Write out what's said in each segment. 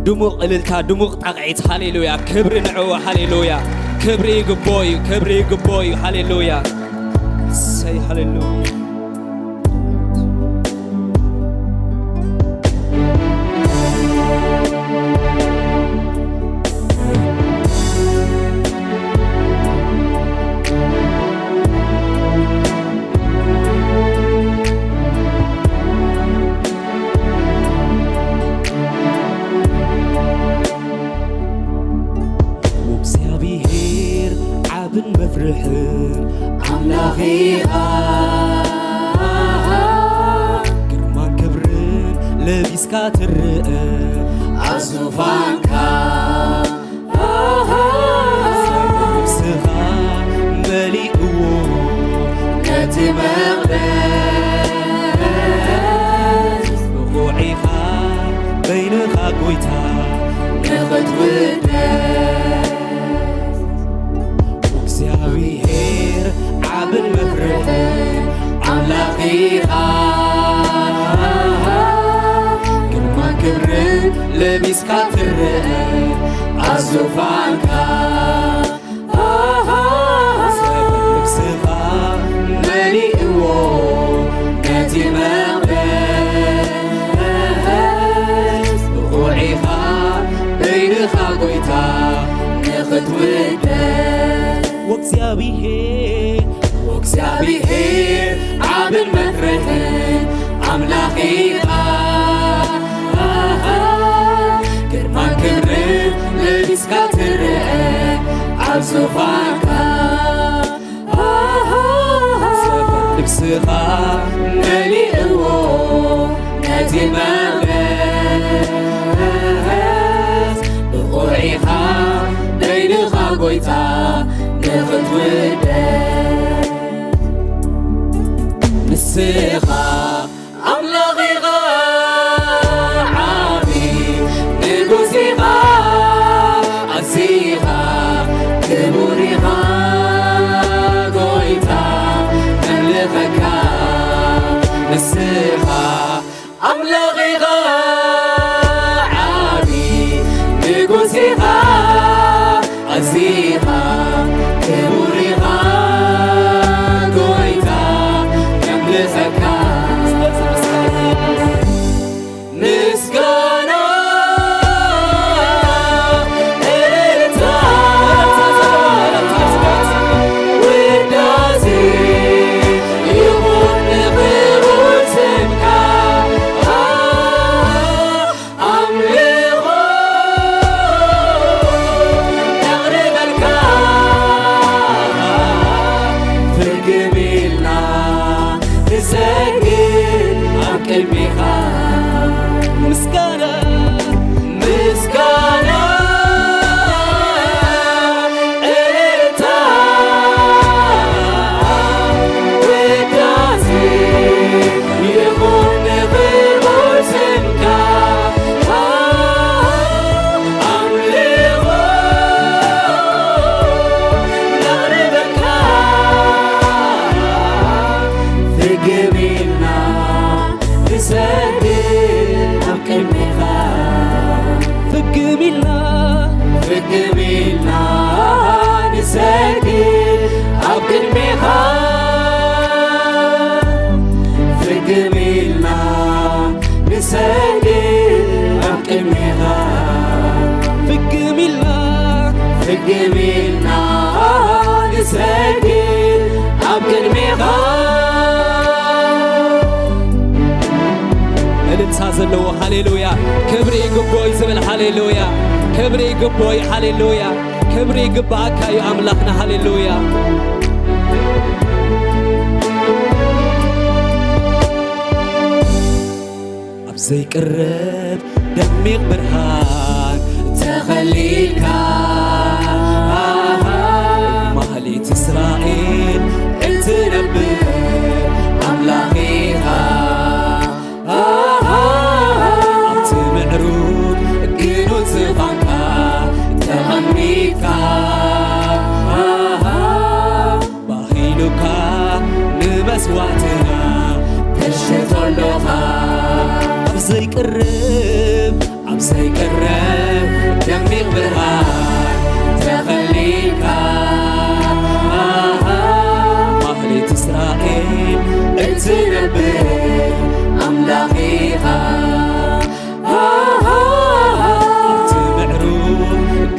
دموق إلتا دموق تقعيت هاليلويا كبري نعو هاليلويا كبري قبوي هاليلويا سي هاليلويا مفرحين أملاخيها كرمان كبرين لبيس كاترقة عزوفانكا نفسها مليئو نتي مغلس بغوعيها بينها قويتا نخد ودس እግዚአብሔር ዓብን መፍርሕን ኣምላኺኻ ግርማን ክብርን ለቢስካ ትርአ ኣብ ዙፋንካ ነፍስኻ መሊእዎ ነቲ መቕደስ ብቑዒኻ በይንኻ ጐይታ ንኽትውደስ ወእግዚአብሔር ዓብን መፍርሕን ኣምላኺኻ ግርማን ክብርን ለቢስካ ትርአ ኣብ ዙፋንካ ሰፈር ልብስኻ መሊእዎ ነቲ መቕደስ ብቑዒኻ በይንኻ ጐይታ ንኽትውደስ ንስኻ ኣምላኺኻ ዓቢ ንጉስ ኢኻ ኣዝኻ ክቡር ኢኻ ጐይታ ነምልኸካ ንስኻ ኣምላኺኻ ዓቢ ንጉስ ኢኻ ኣዝኻ ክቡር ኢኻ ጐይታ ነምልኸካ ምስጋና እልልታ ውዳሴ ይሁን ንክቡር ስምካ ኣምልኾ ነቕርበልካ ፍርግም ኢልና ንሰግድ ኣብ ቅድሚኻ ምስጋና ምስጋና እልልታ ውዳሴ ይሁን ንክቡር ስምካ ኣምልኾ ነቕርበልካ ፍርግም ኢልና ንሰግድ ኣብ ቅድሚኻ ፍግም ኢልና ንሰግድ ኣብ ቅድሚኻ ፍርግም ኢልና ንሰግድ ኣብ ቅድሚኻ ፍግም ኢልና ንሰግድ ኣብ ቅድሚኻ እልልታ ዘለዎ ሃሌሉያ ክብሪ ይግቦይ ዝብል ሃሌሉያ ክብሪ ይግቦይ ሃሌሉያ ክብሪ ይግባእካ እዩ ኣምላኽና ሃሌሉያ ኣብ ዘይቅረብ ደሚቕ ብርሃን ተኸሊልካ ማህሌት እስራኤል እንትነብር ኣምላኺኻ ኣብቲ ምዕሩግ ግኑን ዝዃንካ ተቐሚጥካ ባሂሉካ ንመ بمسواتنا تشتولوها أبزي قرب دمي برهان تخليكا مهلة إسرائيل انت نبي أملاخيها أنت معروف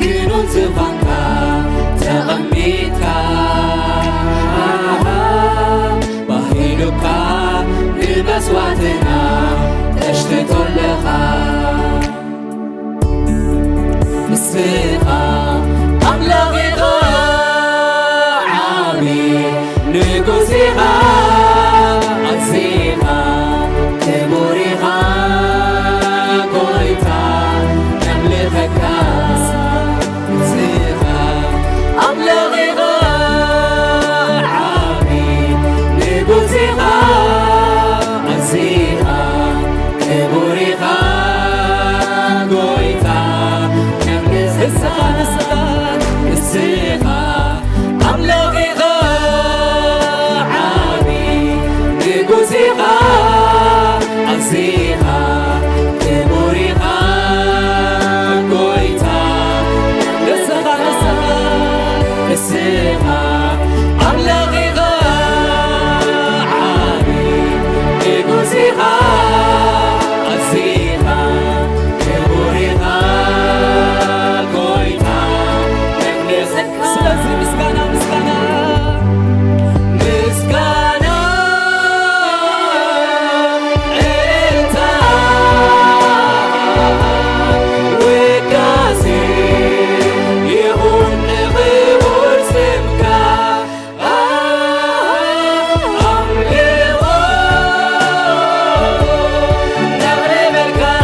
جنون زفانكا تغميتكا بهيلوكا بمسواتنا تشتولوها الثقة أملاخيها عامي نقوزيها عزيها تبوريها قويتا نملكك الثقة أملاخيها عامي نقوزيها عزيها تبوريها قويتا الثقة أملاخيها عامي نقوزيها عزيها تبوريها قويتا الثقة أملاخيها عامي نقوزيها عزيها تبوريها قويتا سلازي مسكانة انت وكاسي يهون غبور سمكا أمليغو نغربلكا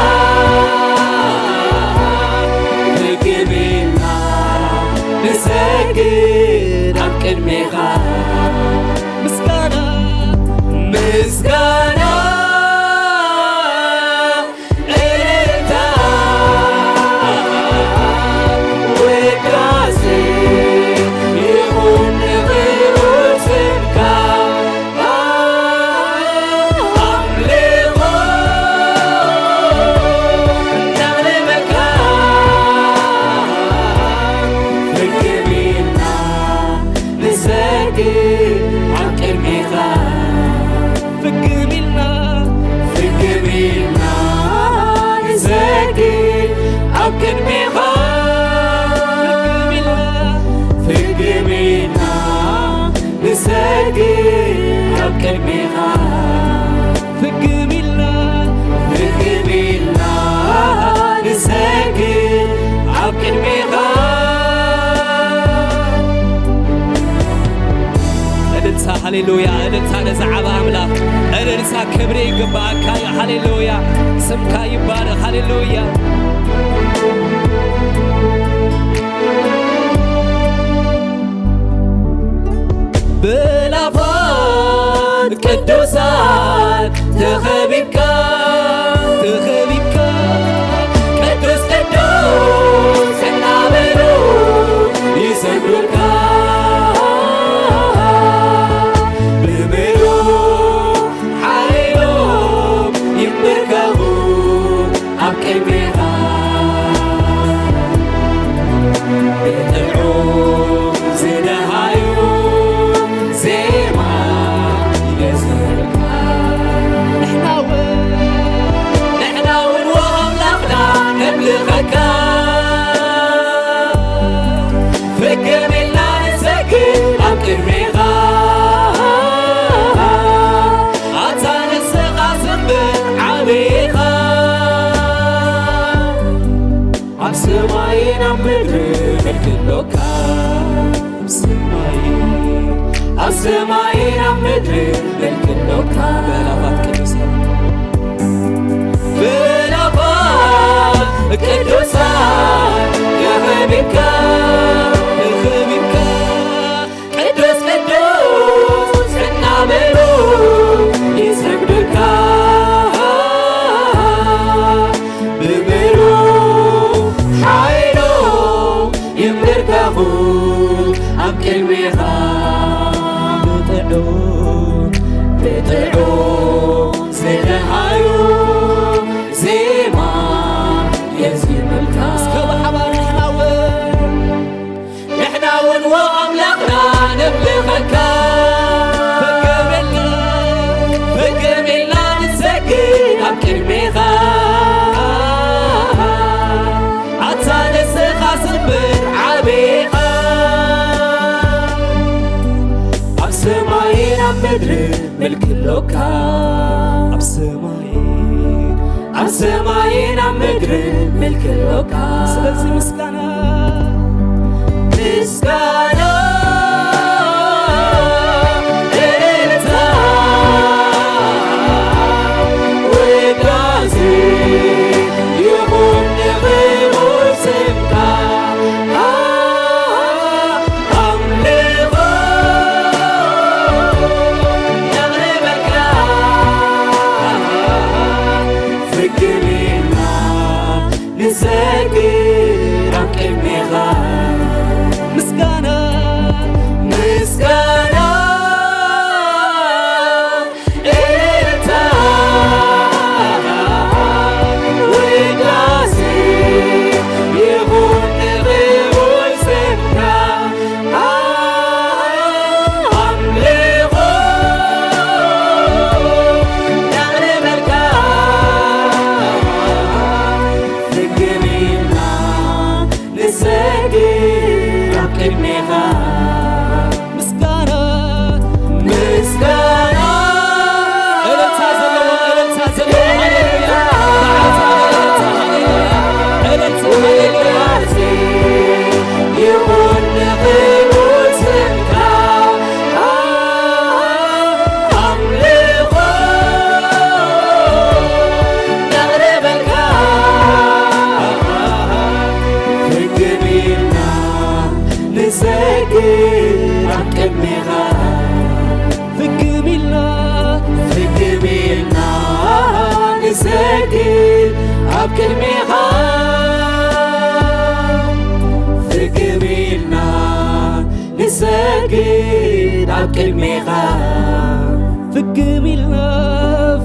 بكبينا نسكر أمكن ميخا مسكانة مسكانة انت وكاسي يهون غير سمكا أمليغو نغلبكا فكبينا نسكر عمكن ميخا فكملنا نسكر عمكن ميخا فكبينا نسكر عمكن ميخا فكملنا نسكر عمكن ميخا أنسى هاليلويا أنسى نزعب أملاك أنسى كبري قباك يا هاليلويا سمك يبارك هاليلويا بلافات قدوسات تخبيبك قدوس سنابلو يسبرك بملو حيلو يمركه أبكي بها بتلعو زنهايو زيما يسرك نحنا ونوهم لخنا نبلغك فكرنا نسكن أبكي بها عطان الثقة سنبت عبيها عبسمايين عمدري كلوكا عبسمايين عمدري كلوكا بلافات قدوسا قدوسا يا حبيبك قدوس سنعملو يسجدك بملو حيلو يمركه أبكي بها ሰማይን ኣብ ምድሪ ምልክሎካ ኣብ ሰማይ ኣብ ሰማይን ኣብ ምድሪ ምልክሎካ ስለዚ ምስጋና ምስጋና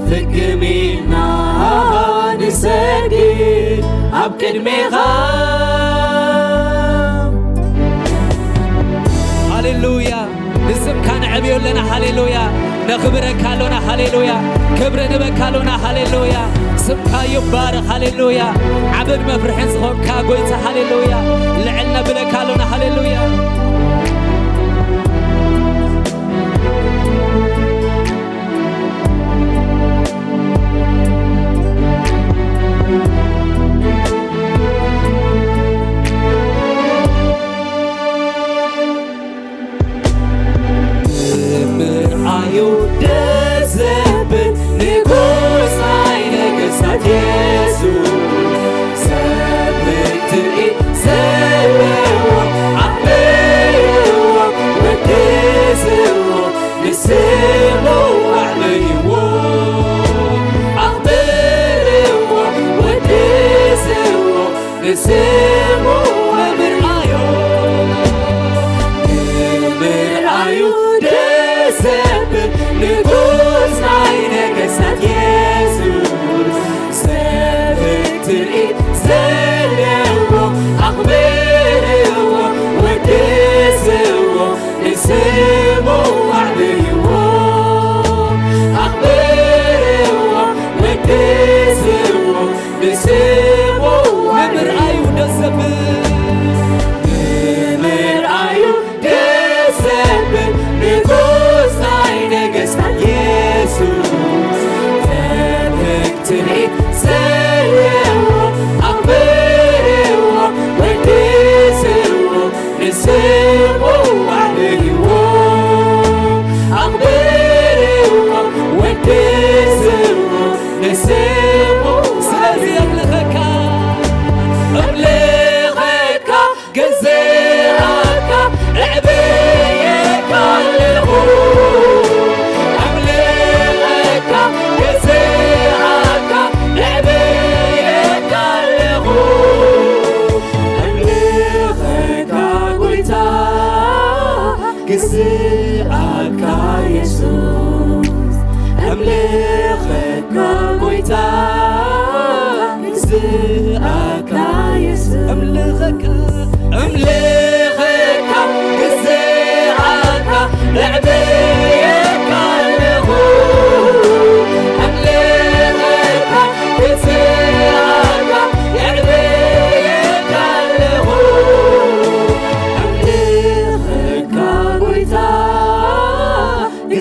ፍግሚልና ንሰግድ ኣብ ቅድሜኻ ሃሌሉያ ንስምካ ንዕብዮ ኣለና ሃሌሉያ ነኽብረካ ኣሎና ሃሌሉያ ክብሪ ንበካ ኣሎና ሃሌሉያ ስምካ ይባረኽ ሃሌሉያ ዓብን መፍርሕን ዝኾንካ ጎይታ ሃሌሉያ ልዕል ነብለካ ኣሎና ሃሌሉያ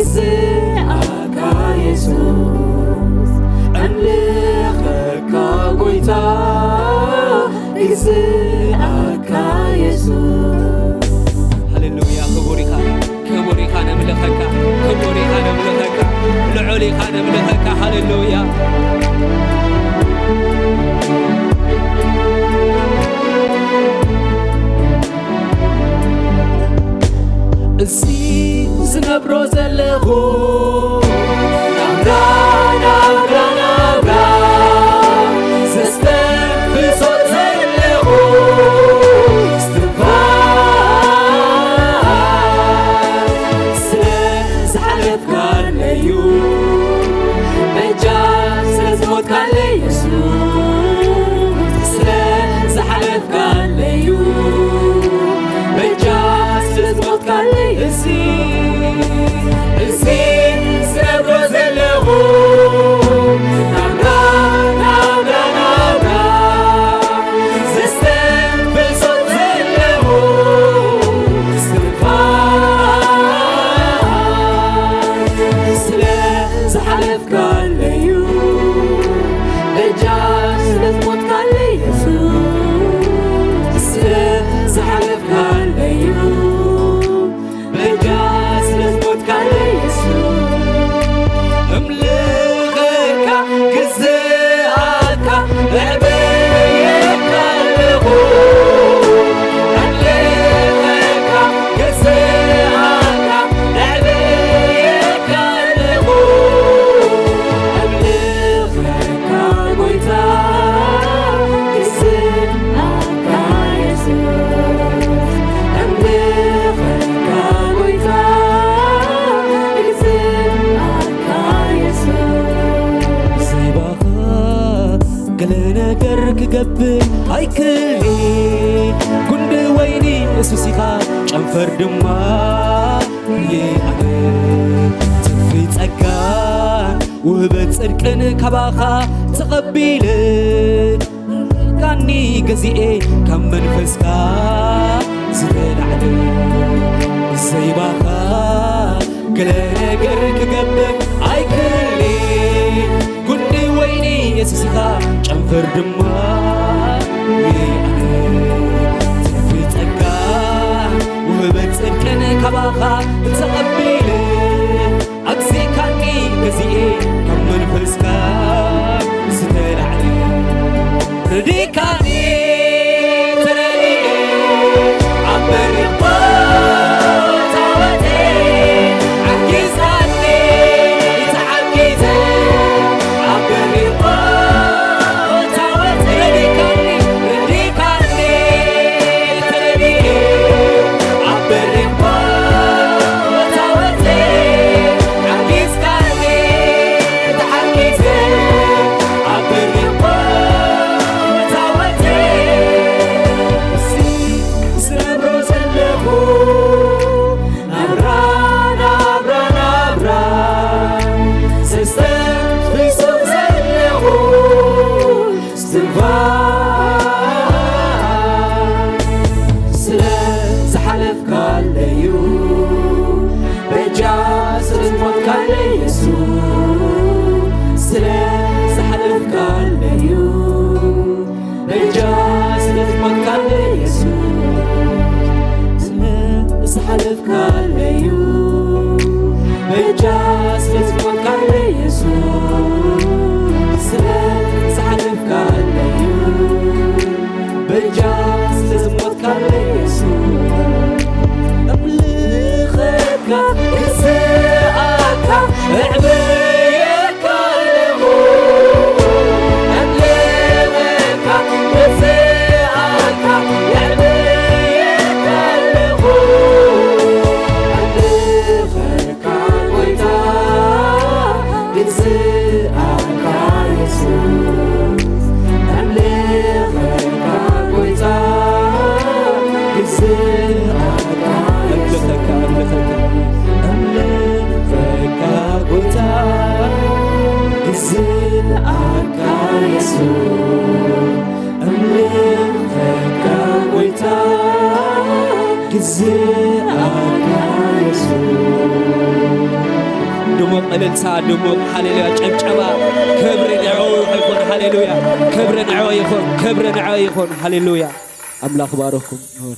ግዝኣካ ኢየሱስ ኣምልኸካ ጎይታ ግዝኣካ ኢየሱስ ሃሌሉያ ክቡር ኢኻ ነምልኸካ ክቡር ኢኻ ነምልኸካ ልዑል ኢኻ ነምልኸካ ሃሌሉያ እዚ ዝነብሮ ዘለኹ ናብራ ናብራ ናብራ ዘስተንፍሶ ዘለኹ እስትንፋስ ስለ ዝሓለፍካለዩ በጃ ስለ ዝሞትካለ ኢየሱስ ስለ ዝሓለፍካለዩ በጃ ስለ ዝሞትካለ እዚ ዝነብሮ ዘለኹ ናብራ ናብራ ናብራ ዘስተንፍሶ ዘለኹ እስትንፋስ ስለ ዝሓለፍካለዩ በጃ ስለ ዝሞትካለ ኢየሱስ ስለ ዝሓለፍካለዩ أملخك جزاك أعبيك اللغو أملخك جزاك أعبيك اللغو أملخك قويتا جزاك يسوس أملخك قويتا قال ነገር ክገብር ኣይክሊ ጉንዲ ወይኒ ኢየሱስኻ ጨንፈር ድማ ይኣነ ትርፊ ጸጋን ውህበት ጽድቅን ካባኻ ተቐቢለ ቃኒ ገዚኤ ካብ መንፈስካ ዝተላዕለ ዘይባኻ ገለ ነገር ክገብር ኣይክሊ ጉንዲ ወይኒ ኢየሱስኻ ጨንፈር ድማ ይኣነ ትርፊ ጸጋ ውህበት ጽድቅን ካባኻ ተቐቢለ ኣግዚእካኒ ገዚኤ ካብ መንፈስካ ዝተላዕለ ረዲካኒ ተረዲኤ ኣብ በሪኽ ቦታወቴ ዓጊዛኒ ተዓጊዘ ኣብ በሪኽ ቦታወቴ ረዲካኒ ተረዲኤ ኣብ በሪኽ ቦታወቴ ዓጊዝካኒ ተዓጊዘ ኣብ በሪኽ ቦታወቴ ዝነብሮ ዘለኹ ናብራ ናብራ ናብራ ዘስተንፍሶ ዘለኹ እስትንፋስ ስለ ዝሓለፍካለዩ በጃ ስለ ዝሞትካለ ኢየሱስ ስለ ዝሓለፍካለዩ በጃ ስለ ዝሞትካለ ኢየሱስ ስለ ዝሓለፍካለዩ በጃ ስለ ዝሞትካለ ኢየሱስ ስለ ዝሓለፍካለዩ በጃ ስለ ዝሞትካለ ኢየሱስ أملخك جزاءك أعبيك اللغو أملخك جزاءك أعبيك اللغو أملخك قويتا جزاءك يسوس أملخك قويتا جزاءك أملخك قويتا جزاءك يسوس أملخك قويتا جزاءك يسوس دموق أللسا دموق هللويا جبجبا كبر نعو يكون هللويا كبر نعو يكون هللويا أملاك باركم نور